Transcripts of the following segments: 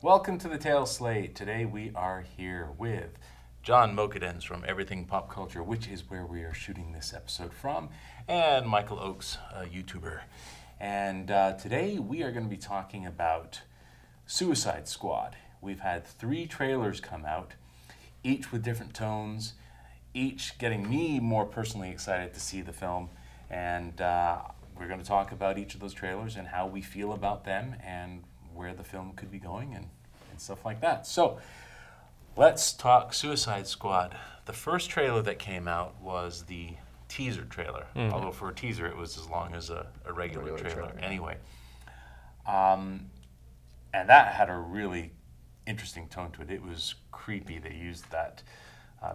Welcome to the Tale Slate. Today we are here with John Mokedanz from Everything Pop Culture, which is where we are shooting this episode from, and Michael Oakes, a YouTuber. And today we are going to be talking about Suicide Squad. We've had 3 trailers come out, each with different tones, each getting me more personally excited to see the film. And we're going to talk about each of those trailers and how we feel about them and where the film could be going and stuff like that. So let's talk Suicide Squad. The first trailer that came out was the teaser trailer, although for a teaser it was as long as a regular trailer anyway. And that had a really interesting tone to it. It was creepy. They used that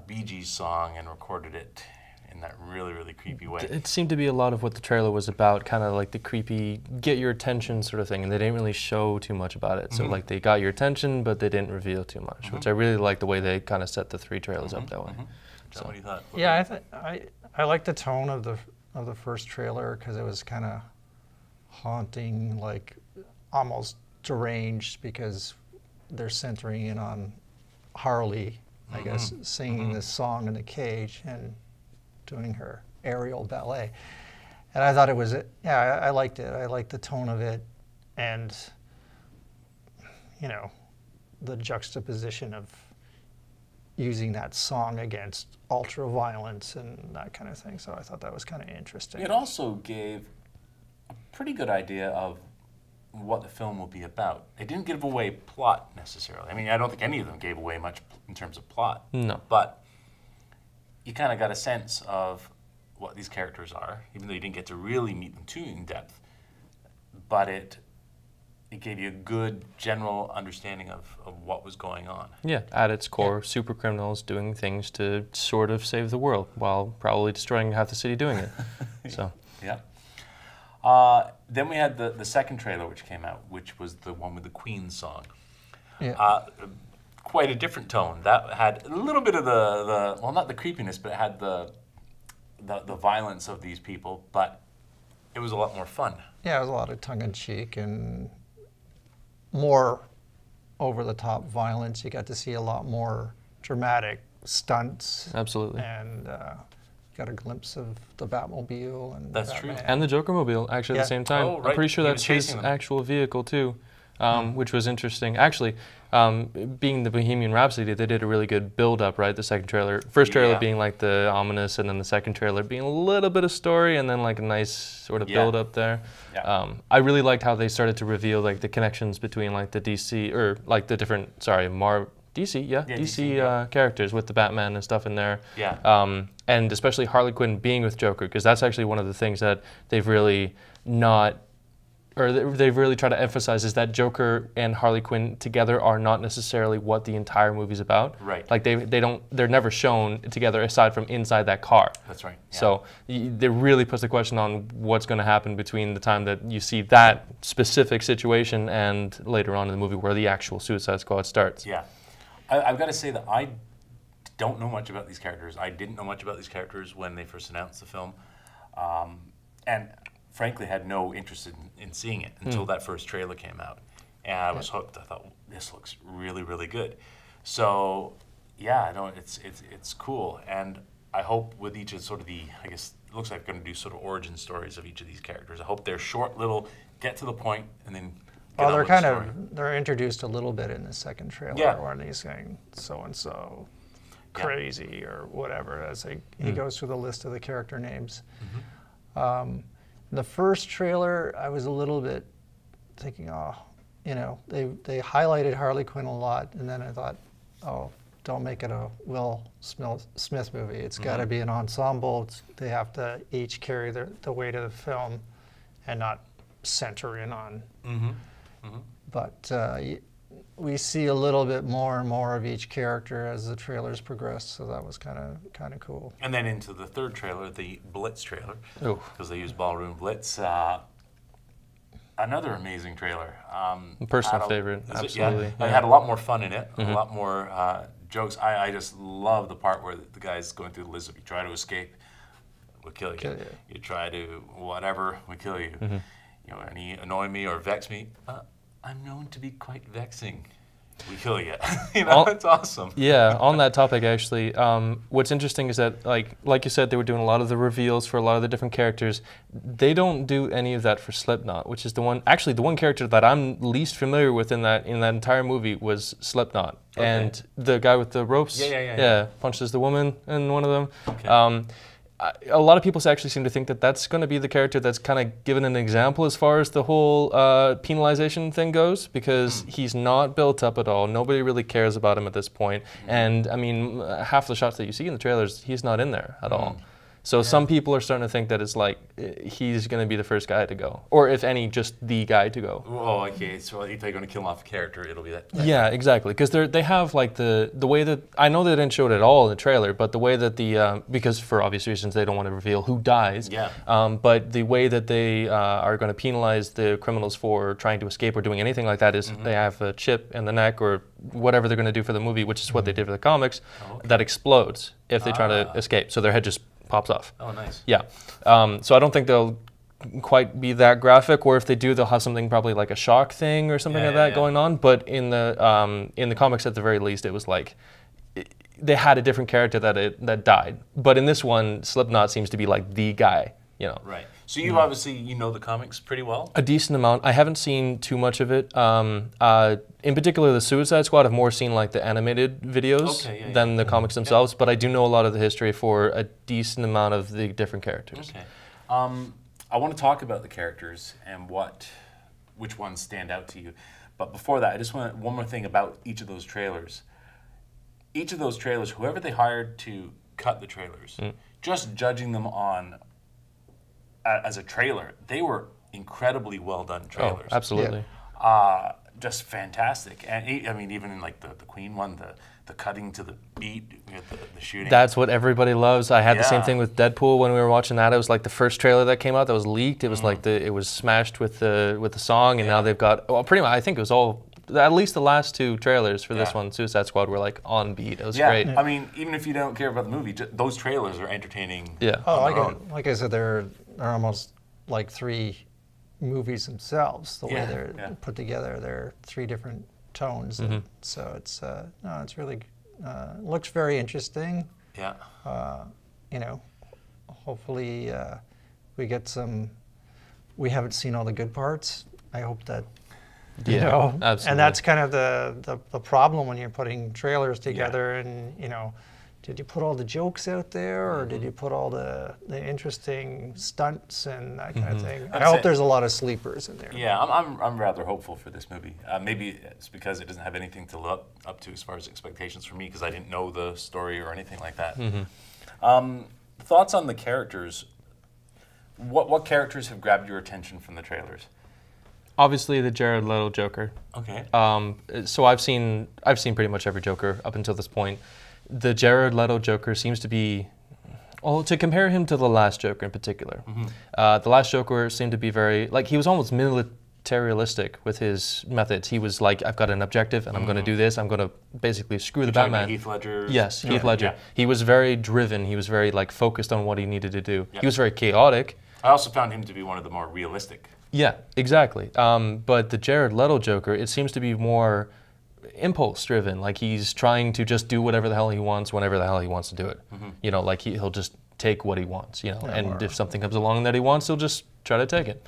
Bee Gees song and recorded it in that really, really creepy way. It seemed to be a lot of what the trailer was about, kind of like the creepy, get your attention sort of thing, and they didn't really show too much about it. So like they got your attention, but they didn't reveal too much, which I really like the way they kind of set the 3 trailers up that way. John, what do you thought? Yeah, I liked the tone of the first trailer because it was kind of haunting, like almost deranged, because they're centering in on Harley, I guess, singing this song in the cage and doing her aerial ballet. And I thought it was, yeah, I liked it. I liked the tone of it, and, you know, the juxtaposition of using that song against ultra violence and that kind of thing. So I thought that was kind of interesting. It also gave a pretty good idea of what the film will be about. It didn't give away plot necessarily. I mean, I don't think any of them gave away much in terms of plot. No. But you kind of got a sense of what these characters are, even though you didn't get to really meet them too in depth. But it gave you a good general understanding of what was going on. Yeah, at its core, super criminals doing things to sort of save the world while probably destroying half the city doing it. So. Yeah. Then we had the second trailer which came out, which was the one with the Queen song. Yeah. Quite a different tone. That had a little bit of the well, not the creepiness, but it had the violence of these people, but it was a lot more fun. Yeah, it was a lot of tongue-in-cheek and more over-the-top violence. You got to see a lot more dramatic stunts. Absolutely. And got a glimpse of the Batmobile and That's Batman. true. And the Joker-mobile, actually, at the same time. Oh, right. I'm pretty sure He that's was his chasing them. actual vehicle, too, which was interesting. Actually, being the Bohemian Rhapsody, they did a really good build-up, right? The second trailer. First trailer being like the ominous, and then the second trailer being a little bit of story, and then like a nice sort of build-up there. Yeah. I really liked how they started to reveal like the connections between like the DC, or like the different, DC characters with the Batman and stuff in there. Yeah. And especially Harley Quinn being with Joker, because that's actually one of the things that they've really they've really tried to emphasize, is that Joker and Harley Quinn together are not necessarily what the entire movie's about. Right. Like they're never shown together aside from inside that car. That's right. Yeah. So they really puts the question on what's going to happen between the time that you see that specific situation and later on in the movie where the actual Suicide Squad starts. Yeah. I've got to say that I don't know much about these characters. I didn't know much about these characters when they first announced the film, and frankly had no interest in seeing it until that first trailer came out. And I was hooked. I thought, this looks really, really good. So, yeah, no, it's cool. And I hope with each of sort of I guess it looks like they're going to do sort of origin stories of each of these characters. I hope they're short, little, get to the point, and then get on Well, with the story. they're introduced a little bit in the second trailer, where he's saying so-and-so crazy or whatever, as he goes through the list of the character names. The first trailer, I was a little bit thinking, oh, you know, they highlighted Harley Quinn a lot, and then I thought, oh, don't make it a Will Smith movie. It's got to be an ensemble. They have to each carry the weight of the film and not center in on. But we see a little bit more and more of each character as the trailers progress, so that was kind of cool. And then into the third trailer, the Blitz trailer, Oh. because they used Ballroom Blitz. Another amazing trailer. Personal favorite, absolutely. It had a lot more fun in it, a lot more jokes. I just love the part where the guy's going through the list. If you try to escape, we'll kill you. Kill you. You try to whatever, we kill you. You know, any annoy me or vex me, I'm known to be quite vexing. we kill you. You know, it's awesome. Yeah, on that topic, actually, what's interesting is that, like you said, they were doing a lot of the reveals for a lot of the different characters. They don't do any of that for Slipknot, which is the one character that I'm least familiar with in that entire movie was Slipknot. Okay. And the guy with the ropes, yeah, punches the woman in one of them. Okay. A lot of people actually seem to think that that's going to be the character that's kind of given an example as far as the whole penalization thing goes, because he's not built up at all. Nobody really cares about him at this point. And I mean, half the shots that you see in the trailers, he's not in there at all. So some people are starting to think that it's like he's going to be the first guy to go, or if any, just the guy to go. Oh, okay. So if they're going to kill off a character, it'll be that. Yeah, exactly. Because they have like the way that, I know they didn't show it at all in the trailer, but the way that because for obvious reasons they don't want to reveal who dies. Yeah. But the way that they are going to penalize the criminals for trying to escape or doing anything like that is they have a chip in the neck or whatever they're going to do for the movie, which is what they did for the comics, that explodes if they try to escape. So their head just pops off. Oh, nice. Yeah. So I don't think they'll quite be that graphic, or if they do, they'll have something probably like a shock thing or something like that going on. But in the comics, at the very least, it was like they had a different character that died. But in this one, Slipknot seems to be like the guy, you know. Right. So you obviously, you know the comics pretty well? A decent amount. I haven't seen too much of it. In particular, the Suicide Squad, I've more seen like the animated videos than the comics themselves, but I do know a lot of the history for a decent amount of the different characters. Okay. I want to talk about the characters and which ones stand out to you. But before that, I just want one more thing about each of those trailers. Each of those trailers, whoever they hired to cut the trailers, just judging them on as a trailer, they were incredibly well done trailers. Oh, absolutely. Yeah. Just fantastic. And I mean, even in like the Queen one, the cutting to the beat with the shooting. That's what everybody loves. I had the same thing with Deadpool when we were watching that. It was like the first trailer that came out that was leaked. It was like it was smashed with the song, and now they've got, well, pretty much, I think it was all, at least the last two trailers for this one, Suicide Squad, were like on beat. It was great. I mean, even if you don't care about the movie, those trailers are entertaining. Yeah. Like I said, they're almost like three movies themselves. The way they're put together, they're three different tones. And so it's it's really looks very interesting. Yeah. You know, hopefully we get some. We haven't seen all the good parts. I hope that. You know, absolutely. And that's kind of the problem when you're putting trailers together, and you know, did you put all the jokes out there, or did you put all the interesting stunts and that kind of thing? I hope there's a lot of sleepers in there. Yeah, I'm rather hopeful for this movie. Maybe it's because it doesn't have anything to look up to as far as expectations for me, because I didn't know the story or anything like that. Thoughts on the characters? What characters have grabbed your attention from the trailers? Obviously, the Jared Leto Joker. Okay. So I've seen pretty much every Joker up until this point. The Jared Leto Joker seems to be, well, to compare him to the last Joker in particular. The last Joker seemed to be very, like, he was almost militaristic with his methods. He was like, I've got an objective and I'm going to do this. I'm going to basically screw the Batman. Heath Ledger? Yes, Heath Ledger. Yeah. He was very driven. He was very like focused on what he needed to do. He was very chaotic. I also found him to be one of the more realistic. Yeah, exactly. But the Jared Leto Joker, it seems to be more impulse-driven. Like he's trying to just do whatever the hell he wants, whenever the hell he wants to do it. You know, like he'll just take what he wants. You know, and if something comes along that he wants, he'll just try to take it.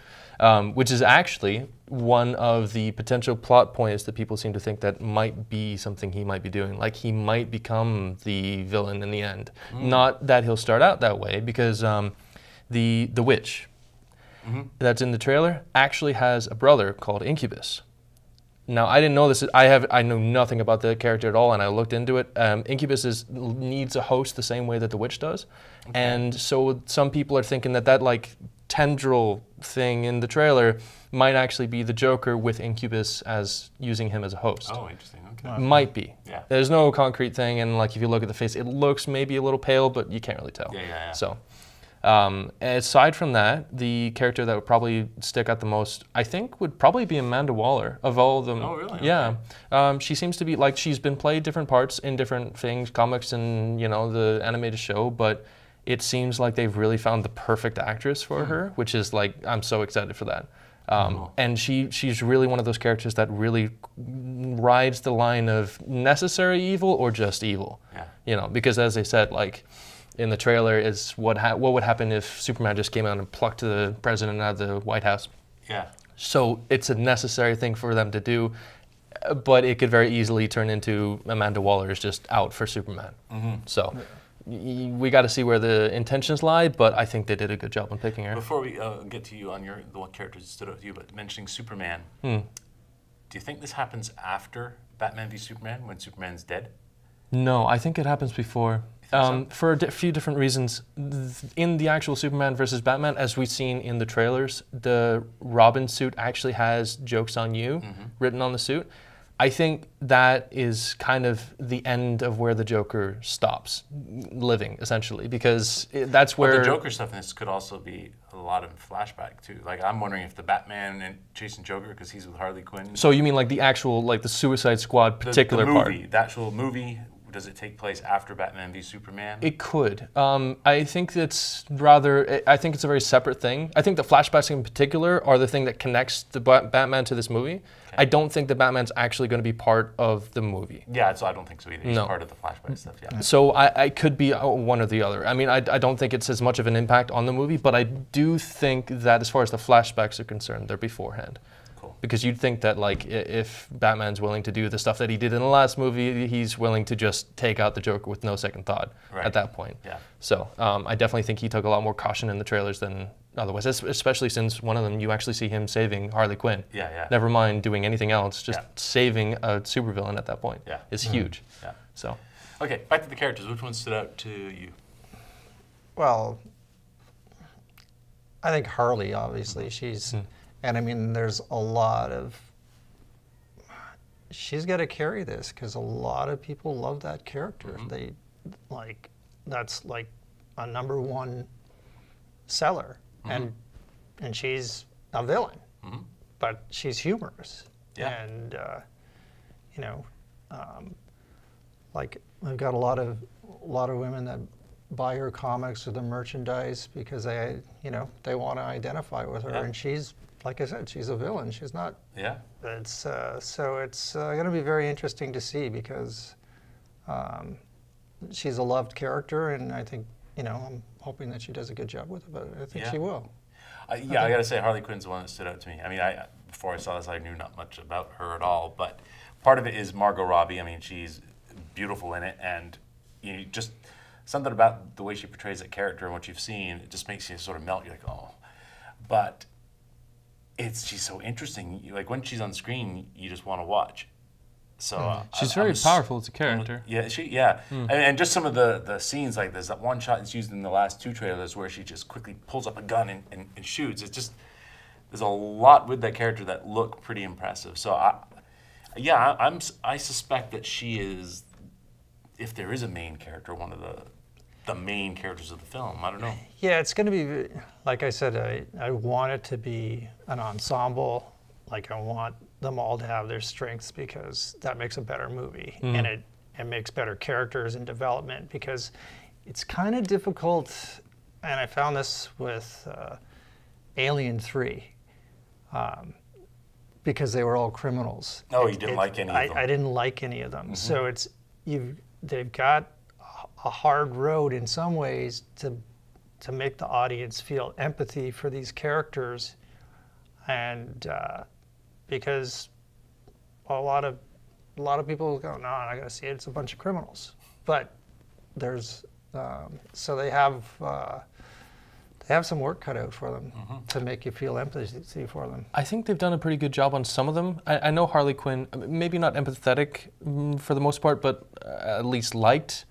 Which is actually one of the potential plot points that people seem to think that might be something he might be doing. Like he might become the villain in the end. Not that he'll start out that way, because the witch that's in the trailer actually has a brother called Incubus. Now, I didn't know this. I know nothing about the character at all, and I looked into it. Incubus needs a host the same way that the witch does, and so some people are thinking that like tendril thing in the trailer might actually be the Joker with Incubus as using him as a host. Oh, interesting. Okay. Might be. Yeah. There's no concrete thing, and like if you look at the face, it looks maybe a little pale, but you can't really tell. Yeah. So. Aside from that, the character that would probably stick out the most, I think, would probably be Amanda Waller of all of them. Oh, really? Yeah. Okay. She seems to be, like, she's been played different parts in different things, comics and, you know, the animated show, but it seems like they've really found the perfect actress for her, which is, like, I'm so excited for that. And she's really one of those characters that really rides the line of necessary evil or just evil. Yeah. You know, because as they said, like in the trailer, is what would happen if Superman just came out and plucked the president out of the White House. Yeah. So it's a necessary thing for them to do, but it could very easily turn into Amanda Waller is just out for Superman. So we got to see where the intentions lie, but I think they did a good job on picking her. Before we get to you on the one character that stood out to you, but mentioning Superman, do you think this happens after Batman v Superman, when Superman's dead? No, I think it happens before. So? For a few different reasons. In the actual Superman versus Batman, as we've seen in the trailers, the Robin suit actually has "Joke's on you" written on the suit. I think that is kind of the end of where the Joker stops living, essentially, because that's where... But the Joker stuff in this could also be a lot of flashback, too. Like, I'm wondering if the Batman and chasing Joker, because he's with Harley Quinn... So you mean like the actual, like the Suicide Squad particular the part? The actual movie, does it take place after Batman v Superman? It could. I think it's rather... I think it's a very separate thing. I think the flashbacks in particular are the thing that connects the Batman to this movie. Okay. I don't think the Batman's actually going to be part of the movie. Yeah, so I don't think so either. He's part of the flashback stuff, yeah. So I could be one or the other. I mean, I don't think it's as much of an impact on the movie, but I do think that as far as the flashbacks are concerned, they're beforehand. Cool. Because you'd think that, like, if Batman's willing to do the stuff that he did in the last movie, he's willing to just take out the Joker with no second thought at that point. Yeah. So I definitely think he took a lot more caution in the trailers than otherwise, especially since one of them, you actually see him saving Harley Quinn. Yeah, yeah. Never mind doing anything else, just saving a supervillain at that point is huge. Yeah. So. Okay, back to the characters. Which one stood out to you? Well, I think Harley, obviously. She's, and I mean, there's a lot of, she's got to carry this because a lot of people love that character. They, like, that's like a #1 seller. And she's a villain, but she's humorous. Yeah. And, you know, like I've got a lot of women that buy her comics or the merchandise because they want to identify with her. Yeah. And she's, like I said, she's a villain. She's not. Yeah. It's so it's going to be very interesting to see because she's a loved character, and I think, you know, I'm hoping that she does a good job with it, but I think she will. I got to say, Harley Quinn's the one that stood out to me. I mean, before I saw this, I knew not much about her at all, but part of it is Margot Robbie. I mean, she's beautiful in it, and just something about the way she portrays that character and what you've seen, it just makes you sort of melt. You're like, oh. But she's so interesting. Like, when she's on screen, you just want to watch. So she's very powerful as a character. Yeah, and just some of the scenes, like there's that one shot that's used in the last 2 trailers where she just quickly pulls up a gun and shoots. It's just, there's a lot with that character that look pretty impressive. So I suspect that she is, if there is a main character, one of the main characters of the film. I don't know. Yeah, it's going to be, like I said, I want it to be an ensemble. Like, I want them all to have their strengths because that makes a better movie. And it makes better characters and development because it's kind of difficult, and I found this with Alien 3, because they were all criminals. Oh, you didn't like any of them? I didn't like any of them. So they've got a hard road in some ways to make the audience feel empathy for these characters, and because a lot of people go, no, I gotta see it. It's a bunch of criminals. But there's so they have some work cut out for them to make you feel empathy for them. I think they've done a pretty good job on some of them. I know Harley Quinn, maybe not empathetic for the most part, but at least liked.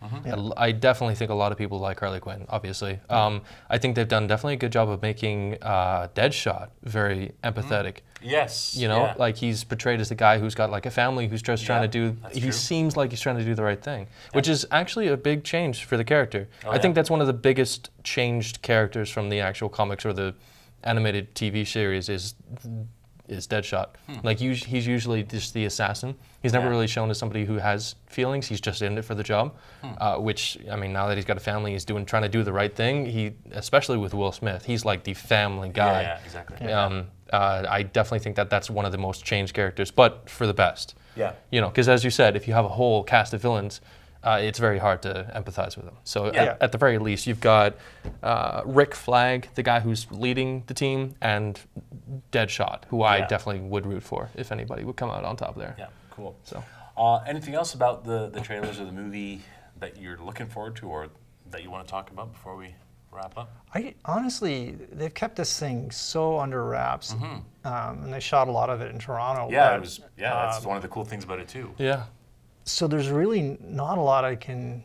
I definitely think a lot of people like Harley Quinn, obviously. I think they've done definitely a good job of making Deadshot very empathetic. Yes. You know, like he's portrayed as the guy who's got like a family who's just trying to do, he seems like he's trying to do the right thing, which is actually a big change for the character. I think that's one of the biggest changed characters from the actual comics or the animated TV series is Deadshot. Like he's usually just the assassin. He's never really shown as somebody who has feelings. He's just in it for the job. Which, I mean, now that he's got a family, he's trying to do the right thing. He, especially with Will Smith, he's like the family guy. Yeah, exactly. I definitely think that that's one of the most changed characters, but for the best. Yeah. You know, because as you said, if you have a whole cast of villains, it's very hard to empathize with them. So at the very least, you've got Rick Flag, the guy who's leading the team, and Deadshot, who I definitely would root for if anybody would come out on top there. Yeah, cool. So, anything else about the trailers of the movie that you're looking forward to, or that you want to talk about before we wrap up? Honestly, they've kept this thing so under wraps, and they shot a lot of it in Toronto. Yeah, that's one of the cool things about it too. yeah. So there's really not a lot I can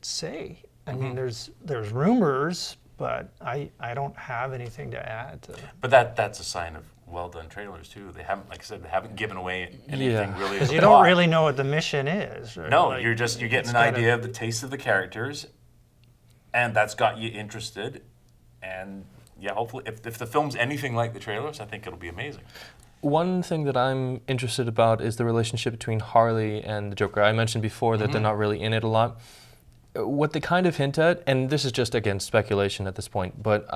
say. I mean, there's rumors, but I don't have anything to add to. But that's a sign of well done trailers too. They haven't, like I said, they haven't given away anything really. Because you don't really know what the mission is. Right? No, like, you're getting an idea of the taste of the characters, and that's got you interested. And yeah, hopefully, if the film's anything like the trailers, I think it'll be amazing. One thing that I'm interested about is the relationship between Harley and the Joker. I mentioned before that they're not really in it a lot. What they kind of hint at, and this is just, again, speculation at this point, but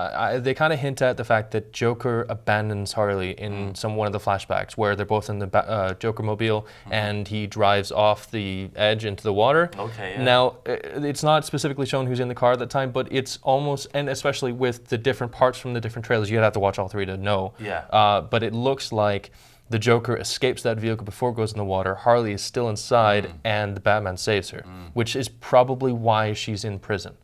they kind of hint at the fact that Joker abandons Harley in one of the flashbacks where they're both in the Joker mobile and he drives off the edge into the water. Okay, yeah. Now, it's not specifically shown who's in the car at that time, but it's almost, and especially with the different parts from the different trailers, you'd have to watch all three to know. Yeah. But it looks like the Joker escapes that vehicle before it goes in the water. Harley is still inside, and the Batman saves her, which is probably why she's in prison.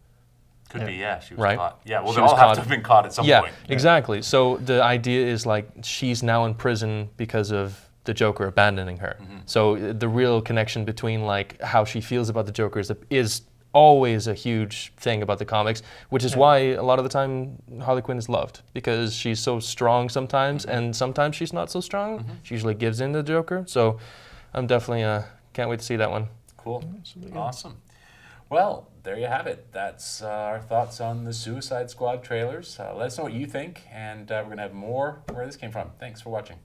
Could be, yeah. She was Right? caught. Yeah, well, She they was all have caught. to have been caught at some Yeah, point. exactly. So the idea is like she's now in prison because of the Joker abandoning her. So the real connection between like how she feels about the Joker is always a huge thing about the comics, which is why a lot of the time Harley Quinn is loved, because she's so strong sometimes, and sometimes she's not so strong. She usually gives in to the Joker. So I'm definitely can't wait to see that one. Cool. Awesome. Well, there you have it. That's our thoughts on the Suicide Squad trailers. Let us know what you think, and we're going to have more where this came from. Thanks for watching.